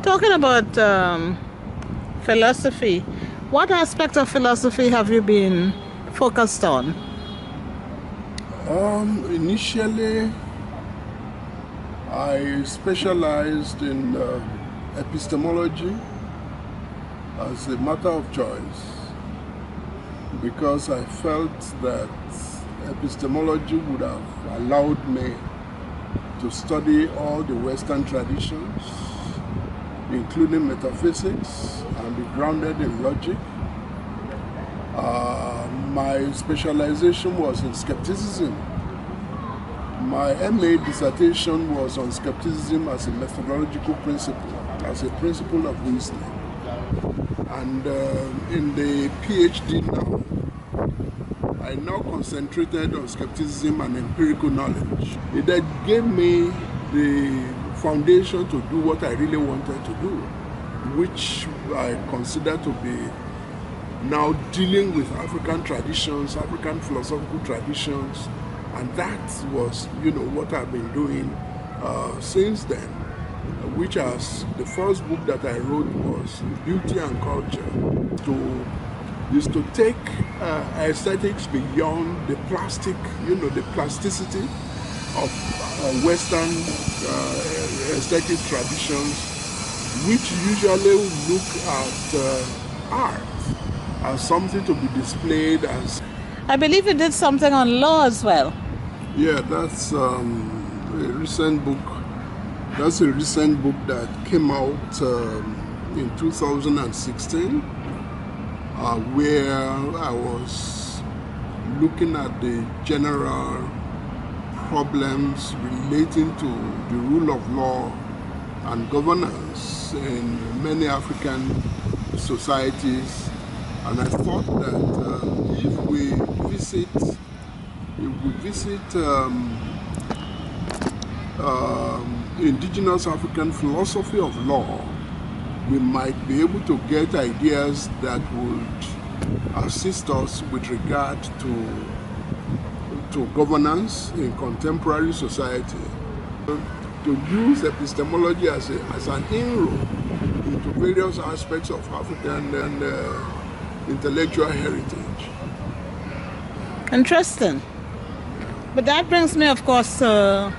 talking about philosophy, what aspect of philosophy have you been focused on? Initially, I specialized in epistemology as a matter of choice because I felt that epistemology would have allowed me to study all the Western traditions, including metaphysics, and be grounded in logic. My specialization was in skepticism. My MA dissertation was on skepticism as a methodological principle, as a principle of reasoning. And in the PhD now, I now concentrated on skepticism and empirical knowledge. It then gave me the foundation to do what I really wanted to do, which I consider to be now dealing with African traditions, African philosophical traditions, and that was, what I've been doing since then, which as the first book that I wrote was Beauty and Culture, is to take aesthetics beyond the plastic, the plasticity of Western aesthetic traditions, which usually look at art as something to be displayed as. I believe you did something on law as well. Yeah, that's a recent book. That's a recent book that came out in 2016, where I was looking at the general problems relating to the rule of law and governance in many African societies. And I thought that if we visit indigenous African philosophy of law, we might be able to get ideas that would assist us with regard to governance in contemporary society. To use epistemology as an inroad into various aspects of African and intellectual heritage. Interesting. But that brings me, of course, to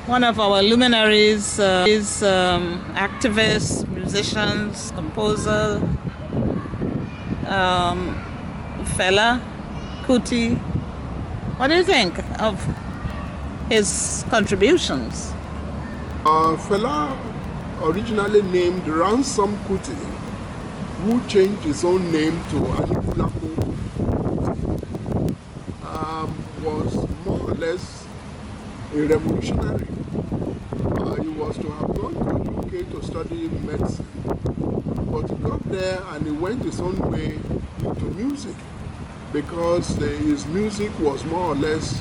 one of our luminaries, activists, musicians, composer, Fela Kuti. What do you think of his contributions? Fela, originally named Ransom Kuti, who changed his own name to Anikulapo, was more or less a revolutionary. He was to have gone to UK to study medicine, but he got there and he went his own way into music, because his music was more or less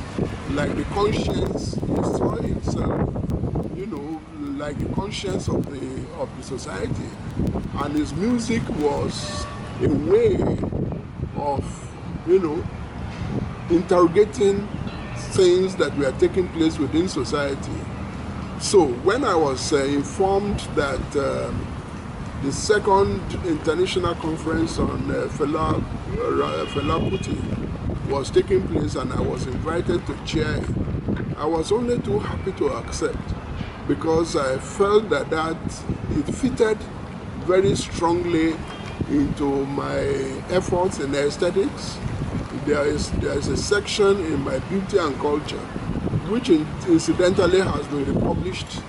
like the conscience. He saw himself, like the conscience of the society, and his music was a way of, interrogating things that were taking place within society. So when I was informed that the second international conference on Fela Kuti was taking place and I was invited to chair it, I was only too happy to accept, because I felt that it fitted very strongly into my efforts in aesthetics. There is a section in my Beauty and Culture, which incidentally has been republished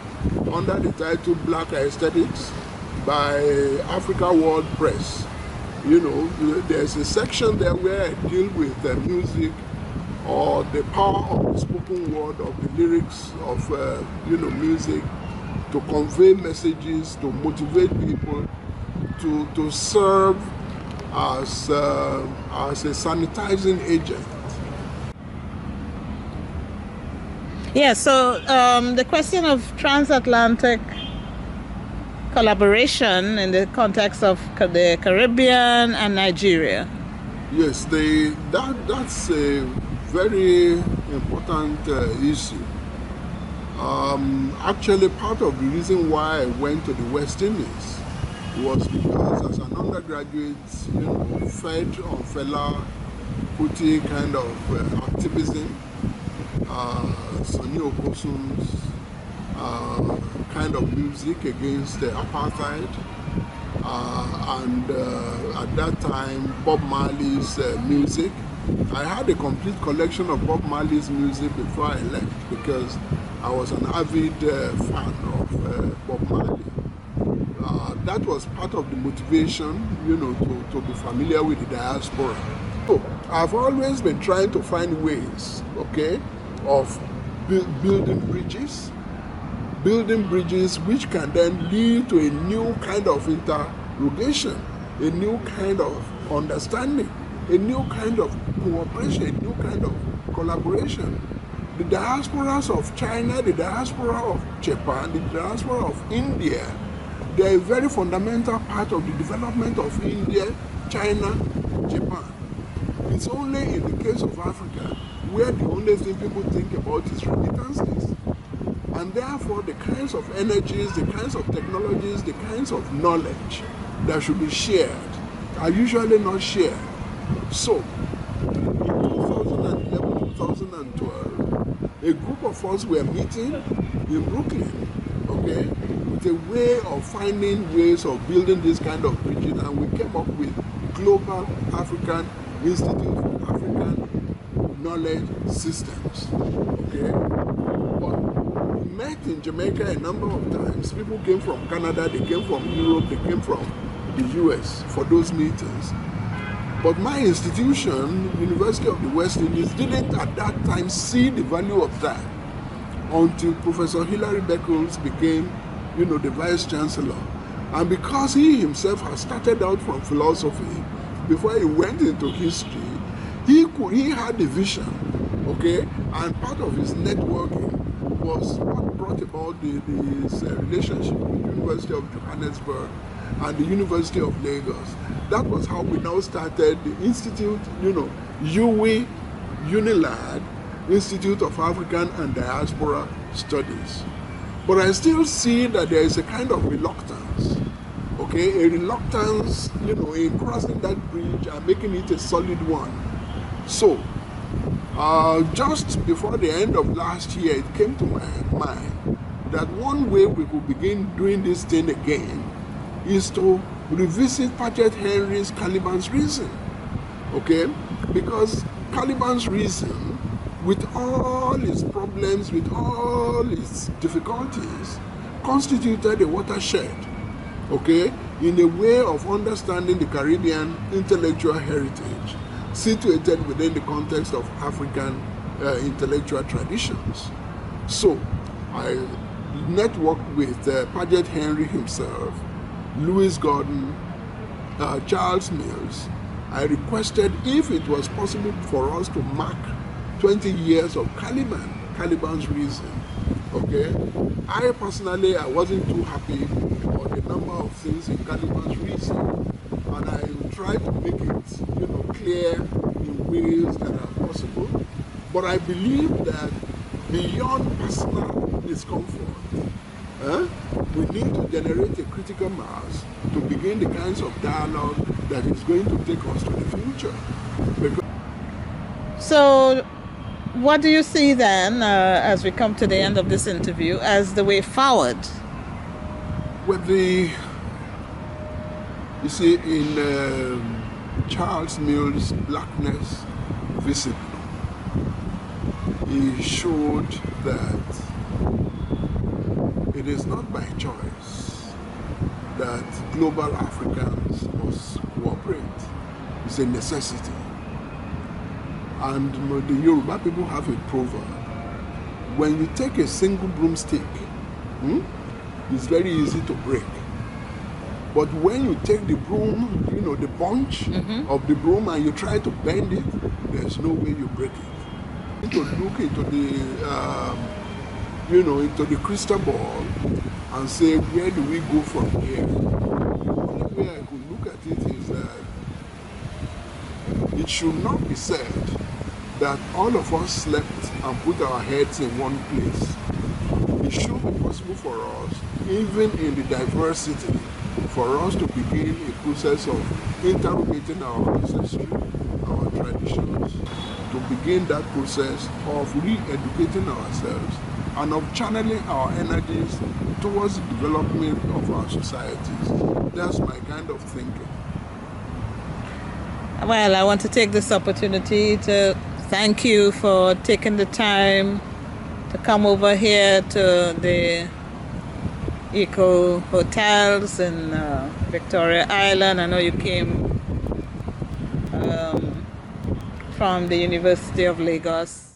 under the title Black Aesthetics by Africa World Press. There's a section there where I deal with the music, or the power of the spoken word, of the lyrics of music, to convey messages, to motivate people, to serve as a sanitizing agent. Yeah, so the question of transatlantic collaboration in the context of the Caribbean and Nigeria. Yes, that's a very important issue. Actually, part of the reason why I went to the West Indies was because as an undergraduate, fed on Fela Kuti kind of activism, Sonny Okosum's kind of music against apartheid, and at that time Bob Marley's music. I had a complete collection of Bob Marley's music before I left because I was an avid fan of Bob Marley. That was part of the motivation, to be familiar with the diaspora. So I've always been trying to find ways, okay, of building bridges which can then lead to a new kind of interrogation, a new kind of understanding, a new kind of cooperation, a new kind of collaboration. The diasporas of China, the diaspora of Japan, the diaspora of India, they are a very fundamental part of the development of India, China, Japan. It's only in the case of Africa where the only thing people think about is remittances. And therefore, the kinds of energies, the kinds of technologies, the kinds of knowledge that should be shared are usually not shared. So, in 2011, 2012, a group of us were meeting in Brooklyn, okay, with a way of finding ways of building this kind of bridges, and we came up with Global African Institute for African Knowledge Systems, okay. But we met in Jamaica a number of times. People came from Canada, they came from Europe, they came from the US for those meetings. But my institution, University of the West Indies, didn't at that time see the value of that until Professor Hilary Beckles became, the Vice Chancellor. And because he himself had started out from philosophy, before he went into history, he had a vision, okay? And part of his networking was what brought about this relationship with the University of Johannesburg and the University of Lagos. That was how we now started the Institute, UWI, UNILAD, Institute of African and Diaspora Studies. But I still see that there is a kind of reluctance, okay, a reluctance, in crossing that bridge and making it a solid one. So, just before the end of last year, it came to my mind that one way we could begin doing this thing again is to revisit Paget Henry's Caliban's reason, okay? Because Caliban's reason, with all its problems, with all its difficulties, constituted a watershed, okay, in a way of understanding the Caribbean intellectual heritage, situated within the context of African intellectual traditions. So, I networked with Paget Henry himself, Louis Gordon, Charles Mills. I requested if it was possible for us to mark 20 years of Caliban's reason, okay? I personally, I wasn't too happy about the number of things in Caliban's reason, and I tried to make it, clear in ways that are possible. But I believe that beyond personal discomfort, we need to generate a critical mass to begin the kinds of dialogue that is going to take us to the future. So, what do you see then, as we come to the end of this interview, as the way forward? With you see, in Charles Mills' Blackness Visible, he showed that it is not by choice that global Africans must cooperate. It's a necessity. And the Yoruba people have a proverb. When you take a single broomstick, it's very easy to break. But when you take the broom, the bunch of the broom, and you try to bend it, there's no way you break it. You need to look into the crystal ball and say, where do we go from here? The only way I could look at it is that it should not be said that all of us slept and put our heads in one place. it should be possible for us, even in the diversity, for us to begin a process of interrogating our ancestry, our traditions, to begin that process of re-educating ourselves and of channeling our energies towards the development of our societies. That's my kind of thinking. Well, I want to take this opportunity to thank you for taking the time to come over here to the Eco Hotels in Victoria Island. I know you came from the University of Lagos.